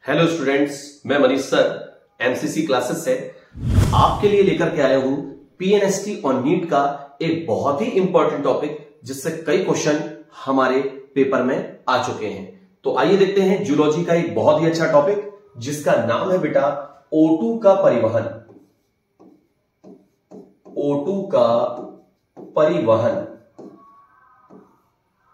Hello students, मैं Manish sir MCC classes से आपके लिए लेकर के आया हूं पीएनएसटी और नीट का एक बहुत ही इंपॉर्टेंट टॉपिक जिससे कई क्वेश्चन हमारे पेपर में आ चुके हैं। तो आइए देखते हैं जूलॉजी का एक बहुत ही अच्छा टॉपिक जिसका नाम है बेटा O2 का परिवहन। O2 का परिवहन,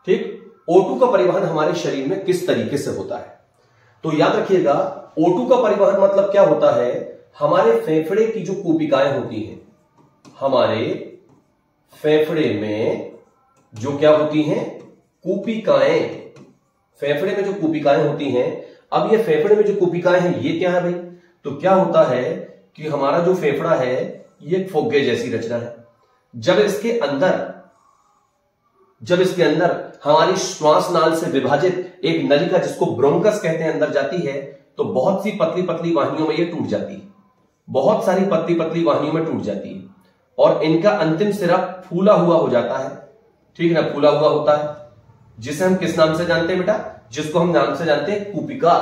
ठीक। O2 का परिवहन हमारे शरीर में किस तरीके से होता है, तो याद रखिएगा O2 का परिवहन मतलब क्या होता है। हमारे फेफड़े की जो कूपिकाएं होती हैं, हमारे फेफड़े में जो क्या होती हैं, कूपिकाएं, फेफड़े में जो कूपिकाएं होती हैं। अब ये फेफड़े में जो कूपिकाएं हैं ये क्या है भाई, तो क्या होता है कि हमारा जो फेफड़ा है ये फुग्गे जैसी रचना है। जब इसके अंदर हमारी श्वास नाल से विभाजित एक नलिका जिसको ब्रोंकस कहते हैं अंदर जाती है, तो बहुत सी पतली पतली वाहिनियों में ये टूट जाती है, बहुत सारी पतली पतली वाहिनियों में टूट जाती है और इनका अंतिम सिरा फूला हुआ हो जाता है, ठीक है ना, फूला हुआ होता है, जिसे हम किस नाम से जानते हैं बेटा, जिसको हम नाम से जानते हैं कूपिका,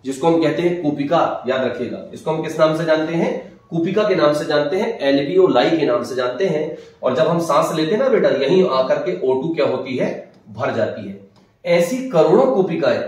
जिसको हम कहते हैं कूपिका। याद रखिएगा, इसको हम किस नाम से जानते हैं, कूपिका के नाम से जानते हैं, एल्वियोलाई के नाम से जानते हैं। और जब हम सांस लेते हैं ना बेटा, यहीं आकर के O2 क्या होती है, भर जाती है। ऐसी करोड़ों कूपिकाएं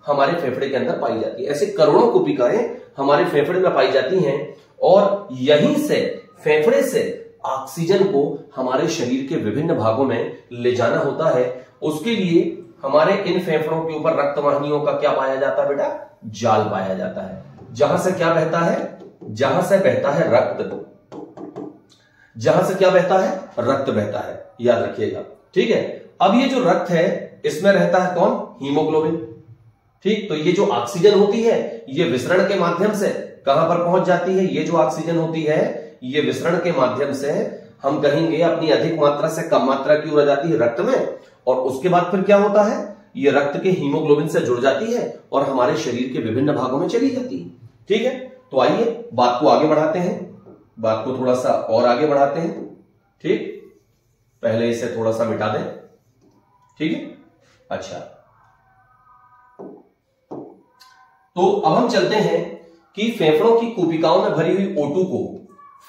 हमारे फेफड़े के अंदर पाई जाती है, ऐसे करोड़ों कूपिकाएं हमारे फेफड़े में पाई जाती हैं और यहीं से फेफड़े से ऑक्सीजन को हमारे शरीर के विभिन्न भागों में ले जाना होता है। उसके लिए हमारे इन फेफड़ों के ऊपर रक्त वाहिनियों का क्या पाया जाता है बेटा, जाल पाया जाता है, जहां से क्या बहता है, जहां से बहता है रक्त, जहां से क्या बहता है, रक्त बहता है। याद रखिएगा, ठीक है। अब ये जो रक्त है इसमें रहता है कौन, हीमोग्लोबिन, ठीक। तो ये जो ऑक्सीजन होती है ये विसरण के माध्यम से कहां पर पहुंच जाती है, ये जो ऑक्सीजन होती है ये विसरण के माध्यम से हम कहेंगे अपनी अधिक मात्रा से कम मात्रा की ओर जाती है रक्त में, और उसके बाद फिर क्या होता है, ये रक्त के हीमोग्लोबिन से जुड़ जाती है और हमारे शरीर के विभिन्न भागों में चली जाती है, ठीक है। तो आइए बात को आगे बढ़ाते हैं, बात को थोड़ा सा और आगे बढ़ाते हैं, ठीक। पहले इसे थोड़ा सा मिटा दें, ठीक है। अच्छा, तो अब हम चलते हैं कि फेफड़ों की कूपिकाओं में भरी हुई O2 को,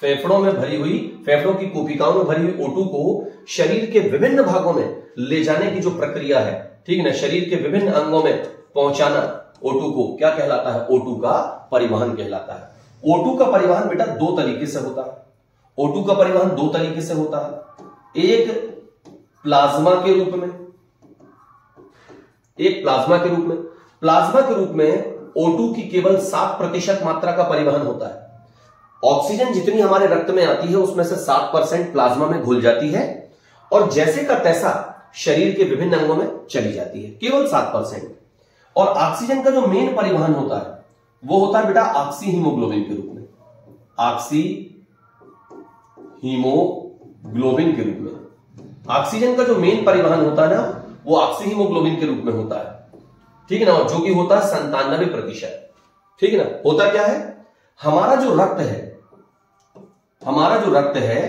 फेफड़ों की कूपिकाओं में भरी हुई O2 को शरीर के विभिन्न भागों में ले जाने की जो प्रक्रिया है, ठीक है ना, शरीर के विभिन्न अंगों में पहुंचाना O2 को क्या कहलाता है, O2 का परिवहन कहलाता है। O2 का परिवहन बेटा दो तरीके से होता है। O2 का परिवहन दो तरीके से होता है, एक प्लाज्मा के रूप में, प्लाज्मा के रूप में O2 की केवल 7% मात्रा का परिवहन होता है। ऑक्सीजन जितनी हमारे रक्त में आती है उसमें से 7% प्लाज्मा में घुल जाती है और जैसे का तैसा शरीर के विभिन्न अंगों में चली जाती है, केवल 7%। और ऑक्सीजन का जो मेन परिवहन होता है वो होता है बेटा ऑक्सी हीमोग्लोबिन के रूप में, ऑक्सी हीमोग्लोबिन के रूप में। ऑक्सीजन का जो मेन परिवहन होता है ना वो ऑक्सी हीमोग्लोबिन के रूप में होता है, ठीक है ना, और जो कि होता है 97%, ठीक है ना। होता क्या है, हमारा जो रक्त है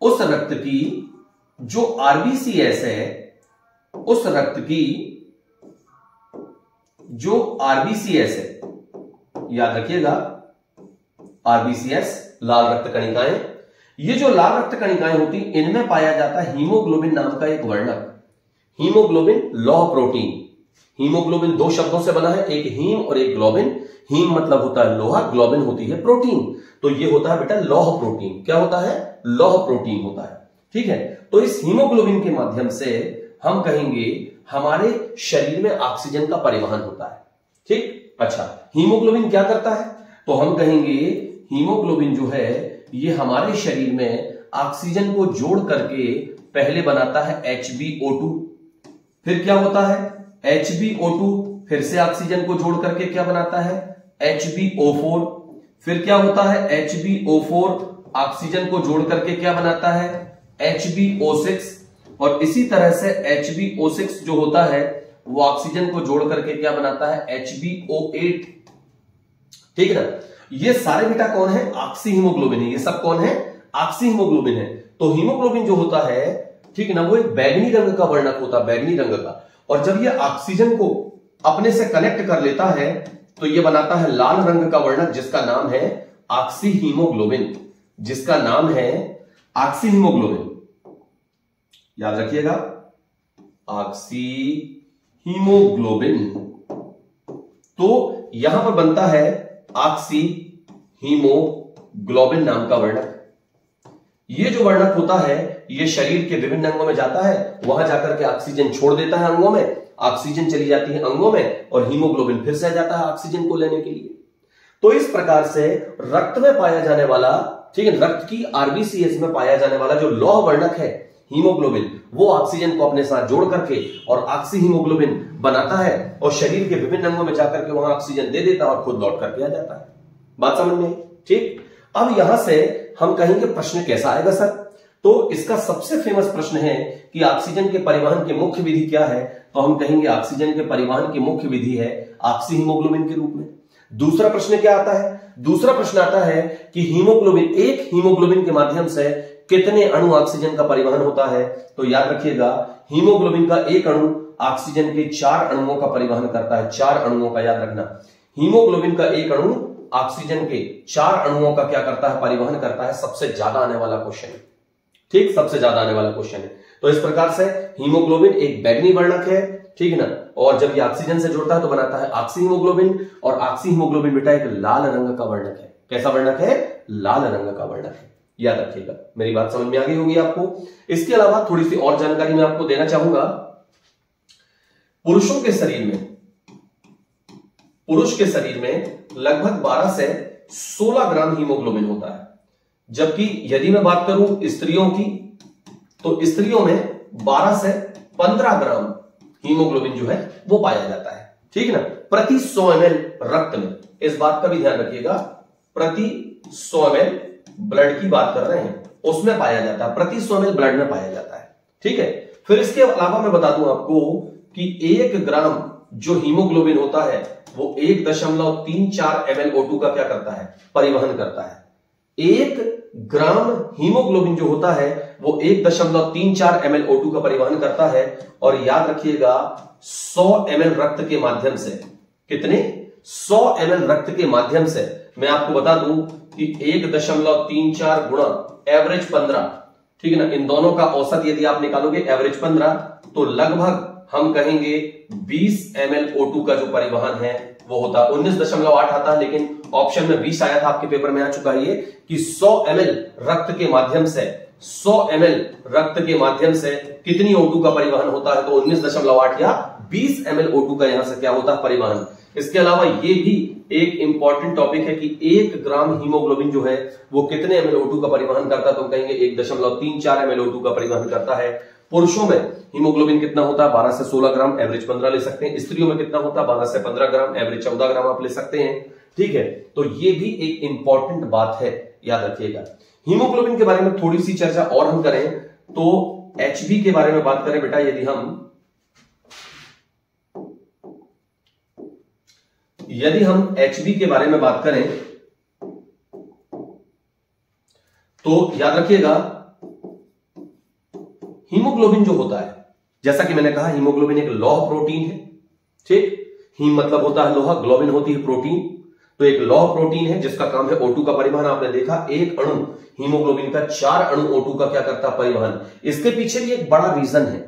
उस रक्त की जो आरबीसीएस है, उस रक्त की जो आरबीसीएस है, याद रखिएगा आरबीसीएस लाल रक्त कणिकाएं, ये जो लाल रक्त कणिकाएं होती इनमें पाया जाता है हीमोग्लोबिन नाम का एक वर्णक, हीमोग्लोबिन लौह प्रोटीन। हीमोग्लोबिन दो शब्दों से बना है, एक हीम और एक ग्लोबिन। हीम मतलब होता है लोहा, ग्लोबिन होती है प्रोटीन, तो ये होता है बेटा लौह प्रोटीन। क्या होता है, लौह प्रोटीन होता है, ठीक है। तो इस हीमोग्लोबिन के माध्यम से हम कहेंगे हमारे शरीर में ऑक्सीजन का परिवहन होता है, ठीक। अच्छा, हीमोग्लोबिन क्या करता है, तो हम कहेंगे हीमोग्लोबिन जो है ये हमारे शरीर में ऑक्सीजन को जोड़ करके पहले बनाता है HbO2, फिर क्या होता है HbO2, फिर से ऑक्सीजन को जोड़ करके क्या बनाता है HbO4, फिर क्या होता है HbO4 ऑक्सीजन को जोड़ करके क्या बनाता है HbO6, और इसी तरह से HbO6 जो होता है वो ऑक्सीजन को जोड़ करके क्या बनाता है HbO8, ठीक है ना। ये सारे बेटा कौन है, ऑक्सी हीमोग्लोबिन है, ये सब कौन है, ऑक्सी हीमोग्लोबिन है। तो हीमोग्लोबिन जो होता है, ठीक है ना, वो एक बैगनी रंग का वर्णक होता है, बैगनी रंग का। और जब ये ऑक्सीजन को अपने से कनेक्ट कर लेता है तो ये बनाता है लाल रंग का वर्णक जिसका नाम है ऑक्सीहीमोग्लोबिन, जिसका नाम है ऑक्सीहीमोग्लोबिन। याद रखिएगा, ऑक्सीहीमोग्लोबिन। तो यहां पर बनता है ऑक्सीहीमोग्लोबिन नाम का वर्णक। ये जो वर्णक होता है ये शरीर के विभिन्न अंगों में जाता है, वहां जाकर के ऑक्सीजन छोड़ देता है अंगों में, ऑक्सीजन चली जाती है अंगों में और हीमोग्लोबिन फिर से आ जाता है ऑक्सीजन को लेने के लिए। तो इस प्रकार से रक्त में पाया जाने वाला, ठीक है, रक्त की आरबीसीएस में पाया जाने वाला जो लौह वर्णक है हीमोग्लोबिन, वो ऑक्सीजन को अपने साथ जोड़ करके और ऑक्सीहीमोग्लोबिन बनाता है और शरीर के विभिन्न अंगों में जाकर के वहां ऑक्सीजन दे देता है और खुद लौट करके आ जाता है। बात समझ में? ठीक। अब यहां से हम कहेंगे प्रश्न कैसा आएगा सर? तो इसका सबसे फेमस प्रश्न है कि ऑक्सीजन के परिवहन की मुख्य विधि क्या है? तो हम कहेंगे ऑक्सीजन के परिवहन की मुख्य विधि है ऑक्सीहीमोग्लोबिन के रूप में। दूसरा प्रश्न क्या आता है? दूसरा प्रश्न आता है कि हीमोग्लोबिन, एक हीमोग्लोबिन के माध्यम से कितने अणु ऑक्सीजन का परिवहन होता है? तो याद रखिएगा, हीमोग्लोबिन का एक अणु ऑक्सीजन के 4 अणुओं का परिवहन करता है। 4 अणुओं का याद रखना, हीमोग्लोबिन का एक अणु ऑक्सीजन के 4 अणुओं का क्या करता है? परिवहन करता है। सबसे ज्यादा आने वाला क्वेश्चन है, ठीक, सबसे ज्यादा आने वाला क्वेश्चन है। तो इस प्रकार से हीमोग्लोबिन एक बैंगनी वर्णक है, ठीक है ना, और जब ये ऑक्सीजन से जुड़ता है तो बनाता है ऑक्सीहीमोग्लोबिन, और ऑक्सीहीमोग्लोबिन बेटा एक लाल रंग का वर्णक है। कैसा वर्णक है? लाल रंग का वर्णक है। याद रखिएगा, मेरी बात समझ में आ गई होगी आपको। इसके अलावा थोड़ी सी और जानकारी मैं आपको देना चाहूंगा। पुरुष के शरीर में लगभग 12 से 16 ग्राम हीमोग्लोबिन होता है, जबकि यदि मैं बात करूं स्त्रियों की, तो स्त्रियों में 12 से 15 ग्राम हीमोग्लोबिन जो है वो पाया जाता है, ठीक है ना, प्रति 100 ml रक्त में। इस बात का भी ध्यान रखिएगा, प्रति 100 ml ब्लड की बात कर रहे हैं, उसमें पाया जाता है, प्रति 100 ml ब्लड में पाया जाता है, ठीक है। फिर इसके अलावा मैं बता दूं आपको कि 1 ग्राम जो हीमोग्लोबिन होता है वो 1.34 ml O2 का क्या करता है? परिवहन करता है। 1 ग्राम हीमोग्लोबिन जो होता है वो 1.34 ml O2 का परिवहन करता है। और याद रखिएगा 100 ml रक्त के माध्यम से, कितने? 100 ml रक्त के माध्यम से मैं आपको बता दूं कि 1.34 गुणा एवरेज 15, ठीक है ना, इन दोनों का औसत यदि आप निकालोगे एवरेज 15, तो लगभग हम कहेंगे 20 ml O2 का जो परिवहन है वो होता है। 19.8 आता है, लेकिन ऑप्शन में 20 आया था, आपके पेपर में आ चुका है ये कि 100 ml रक्त के माध्यम से, 100 ml रक्त के माध्यम से कितनी O2 का परिवहन होता है? तो 19.8 या 20 ml O2 का यहां से क्या होता है? परिवहन। इसके अलावा ये भी एक इंपॉर्टेंट टॉपिक है कि 1 ग्राम हीमोग्लोबिन जो है वो कितने ml O2 का परिवहन करता है? तो कहेंगे 1.34 ml O2 का परिवहन करता है। पुरुषों में हीमोग्लोबिन कितना होता है? 12 से 16 ग्राम, एवरेज 15 ले सकते हैं। स्त्रियों में कितना होता है? 12 से 15 ग्राम, एवरेज 14 ग्राम आप ले सकते हैं, ठीक है। तो ये भी एक इंपॉर्टेंट बात है, याद रखिएगा। हीमोग्लोबिन के बारे में थोड़ी सी चर्चा और हम करें तो एचबी के बारे में बात करें बेटा, यदि हम एचबी के बारे में बात करें तो याद रखिएगा हीमोग्लोबिन जो होता है, जैसा कि मैंने कहा हीमोग्लोबिन एक लौह प्रोटीन है, ठीक। हीम मतलब होता है लोहा, ग्लोबिन होती है प्रोटीन, तो एक लौह प्रोटीन है जिसका काम है O2 का परिवहन। आपने देखा एक अणु हीमोग्लोबिन का 4 अणु O2 का क्या करता है? परिवहन। इसके पीछे भी एक बड़ा रीजन है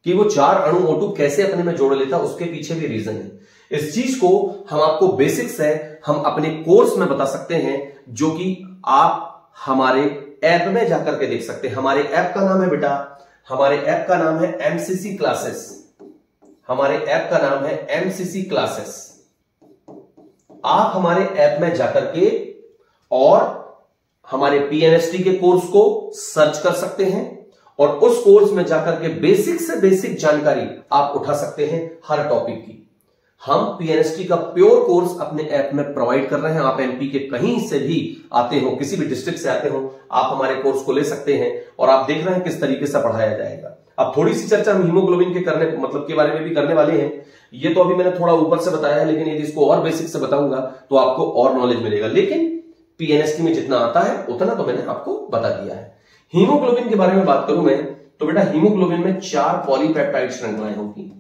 कि वो 4 अणु O2 कैसे अपने में जोड़ लेता, उसके पीछे भी रीजन है। इस चीज को हम आपको बेसिक्स है हम अपने कोर्स में बता सकते हैं, जो कि आप हमारे ऐप में जाकर के देख सकते हैं। हमारे ऐप का नाम है बेटा, हमारे ऐप का नाम है एमसीसी क्लासेस। हमारे ऐप का नाम है एमसीसी क्लासेस। आप हमारे ऐप में जाकर के और हमारे पीएनएसटी के कोर्स को सर्च कर सकते हैं और उस कोर्स में जाकर के बेसिक से बेसिक जानकारी आप उठा सकते हैं हर टॉपिक की। हम पीएनएसटी का प्योर कोर्स अपने ऐप में प्रोवाइड कर रहे हैं। आप एमपी के कहीं से भी आते हो, किसी भी डिस्ट्रिक्ट से आते हो, आप हमारे कोर्स को ले सकते हैं और आप देख रहे हैं किस तरीके से पढ़ाया जाएगा। अब थोड़ी सी चर्चा हम हीमोग्लोबिन के के बारे में भी करने वाले हैं। ये तो अभी मैंने थोड़ा ऊपर से बताया है, लेकिन यदि इसको और बेसिक से बताऊंगा तो आपको और नॉलेज मिलेगा। लेकिन पीएनएसटी में जितना आता है उतना तो मैंने आपको बता दिया है। हीमोग्लोबिन के बारे में बात करूं मैं तो बेटा हीमोग्लोबिन में 4 पॉलीपेप्टाइड श्रृंखलाएं होगी।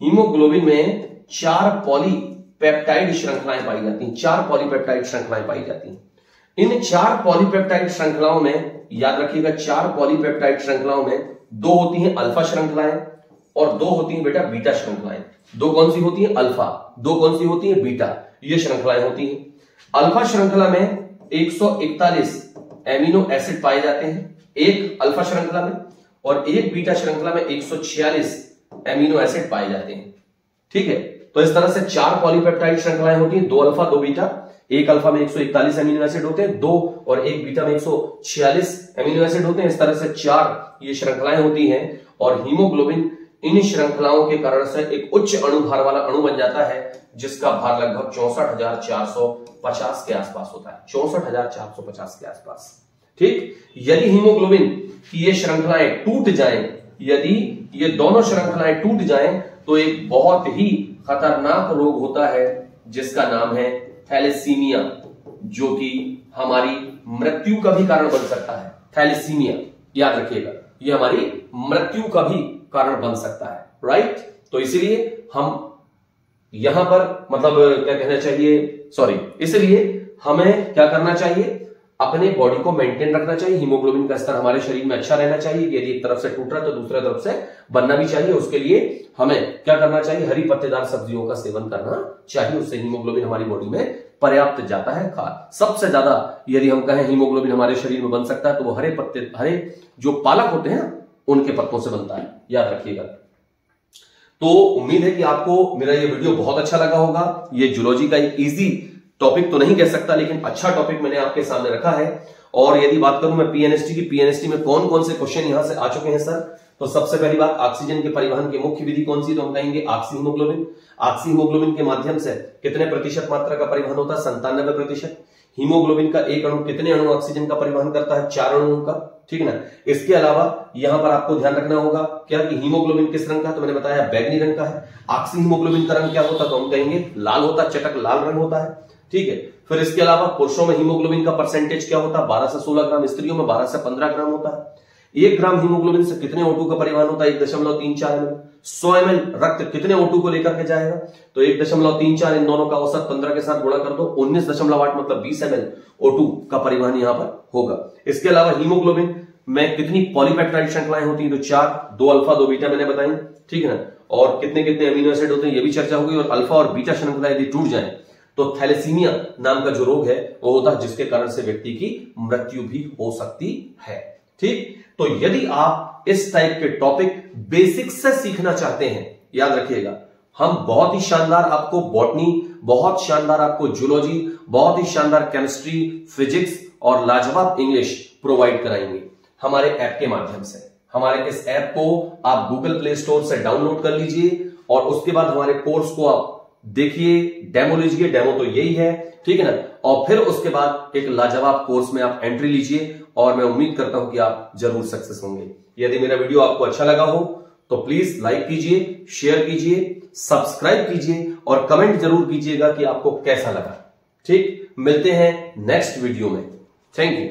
हीमोग्लोबिन में 4 पॉलीपेप्टाइड पेप्टाइड श्रृंखलाएं पाई जाती हैं, 4 पॉलीपेप्टाइड श्रृंखलाएं पाई जाती हैं। इन 4 पॉलीपेप्टाइड श्रृंखलाओं में याद रखिएगा, 4 पॉलीपेप्टाइड श्रृंखलाओं में 2 होती हैं अल्फा श्रृंखलाएं और 2 होती हैं बेटा बीटा श्रृंखलाएं। 2 कौन सी होती हैं? अल्फा। 2 कौन सी होती हैं? बीटा। ये श्रृंखलाएं होती हैं। अल्फा श्रृंखला में 141 एमिनो एसिड पाए जाते हैं एक अल्फा श्रृंखला में, और एक बीटा श्रृंखला में 146 एमिनो एसिड पाए जाते हैं। ठीक है, तो इस तरह से 4 पॉलीपेप्टाइड श्रृंखलाएं होती हैं, 2 अल्फा 2 बीटा। एक अल्फा में 141 एमिनो एसिड होते हैं, 2 और एक बीटा में 146 एमिनो एसिड होते हैं। इस तरह से 4 ये श्रृंखलाएं होती हैं, और हीमोग्लोबिन इन श्रृंखलाओं के कारण से एक उच्च अणु भार वाला अणु बन जाता है, जिसका भार लगभग 64,450 के आसपास होता है, 64,450 के आसपास। ठीक, यदि हीमोग्लोबिन की ये श्रृंखलाएं टूट जाएं, यदि ये दोनों श्रृंखलाएं टूट जाएं, तो एक बहुत ही खतरनाक रोग होता है जिसका नाम है थैलेसीमिया, जो कि हमारी मृत्यु का भी कारण बन सकता है। थैलेसीमिया याद रखिएगा, ये हमारी मृत्यु का भी कारण बन सकता है। राइट, तो इसीलिए हम यहां पर मतलब क्या कहना चाहिए, सॉरी, इसलिए हमें क्या करना चाहिए, अपने बॉडी को मेंटेन रखना चाहिए। हीमोग्लोबिन का स्तर हमारे शरीर में अच्छा रहना चाहिए। यदि एक तरफ से टूट रहा है तो दूसरे तरफ से बनना भी चाहिए। उसके लिए हमें क्या करना चाहिए, हरी पत्तेदार सब्जियों का सेवन करना चाहिए। उससे हीमोग्लोबिन हमारी बॉडी में पर्याप्त जाता है। सबसे ज्यादा यदि हम कहें हीमोग्लोबिन हमारे शरीर में बन सकता है तो वो हरे जो पालक होते हैं उनके पत्तों से बनता है, याद रखिएगा। तो उम्मीद है कि आपको मेरा ये वीडियो बहुत अच्छा लगा होगा। ये जूलॉजी का एक इजी टॉपिक तो नहीं कह सकता, लेकिन अच्छा टॉपिक मैंने आपके सामने रखा है। और यदि बात करूं मैं पीएनएसटी की, पीएनएसटी में कौन कौन से क्वेश्चन यहां से आ चुके हैं सर, तो सबसे पहली बात, ऑक्सीजन के परिवहन की मुख्य विधि कौन सी, तो हम कहेंगे ऑक्सी हीमोग्लोबिन। ऑक्सी हीमोग्लोबिन के माध्यम से कितने प्रतिशत मात्रा का परिवहन होता है, 97%। हीमोग्लोबिन का एक अणु कितने अणु ऑक्सीजन का परिवहन करता है, 4 अणुओं का। ठीक है ना। इसके अलावा यहां पर आपको ध्यान रखना होगा क्या कि हीमोग्लोबिन किस रंग का, तो मैंने बताया बैगनी रंग का है। ऑक्सी हीमोग्लोबिन का रंग क्या होता है, तो हम कहेंगे लाल होता है, चटक लाल रंग होता है। ठीक है, फिर इसके अलावा पुरुषों में हीमोग्लोबिन का परसेंटेज क्या होता है, 12 से 16 ग्राम, स्त्रियों में 12 से 15 ग्राम होता है। 1 ग्राम हीमोग्लोबिन से कितने O2 का परिवहन होता है, 1.34 ml। 100 ml रक्त कितने O2 को लेकर के जाएगा, तो 1.34, इन दोनों का औसत 15 के साथ गुणा कर दो, 19.8 मतलब 20 ml O2 का परिवहन यहां पर होगा। इसके अलावा हीमोग्लोबिन में कितनी पॉलीपेप्टाइड श्रृंखलाएं होती हैं, तो 4, 2 अल्फा 2 बीटा मैंने बताई। ठीक है ना, और कितने कितने अमीनो एसिड होते हैं ये भी चर्चा होगी। और अल्फा और बीटा श्रृंखला यदि टूट जाए तो थैलेसीमिया नाम का जो रोग है वो होता है, जिसके कारण से व्यक्ति की मृत्यु भी हो सकती है। ठीक, तो यदि आप इस टाइप के टॉपिक बेसिक से सीखना चाहते हैं, याद रखिएगा हम बहुत ही शानदार आपको बॉटनी, बहुत शानदार आपको जूलॉजी, बहुत ही शानदार केमिस्ट्री, फिजिक्स और लाजवाब इंग्लिश प्रोवाइड कराएंगे हमारे ऐप के माध्यम से। हमारे इस ऐप को आप गूगल प्ले स्टोर से डाउनलोड कर लीजिए और उसके बाद हमारे कोर्स को आप देखिए, डेमो लीजिए, डेमो तो यही है। ठीक है ना, और फिर उसके बाद एक लाजवाब कोर्स में आप एंट्री लीजिए और मैं उम्मीद करता हूं कि आप जरूर सक्सेस होंगे। यदि मेरा वीडियो आपको अच्छा लगा हो तो प्लीज लाइक कीजिए, शेयर कीजिए, सब्सक्राइब कीजिए और कमेंट जरूर कीजिएगा कि आपको कैसा लगा। ठीक, मिलते हैं नेक्स्ट वीडियो में। Thank you.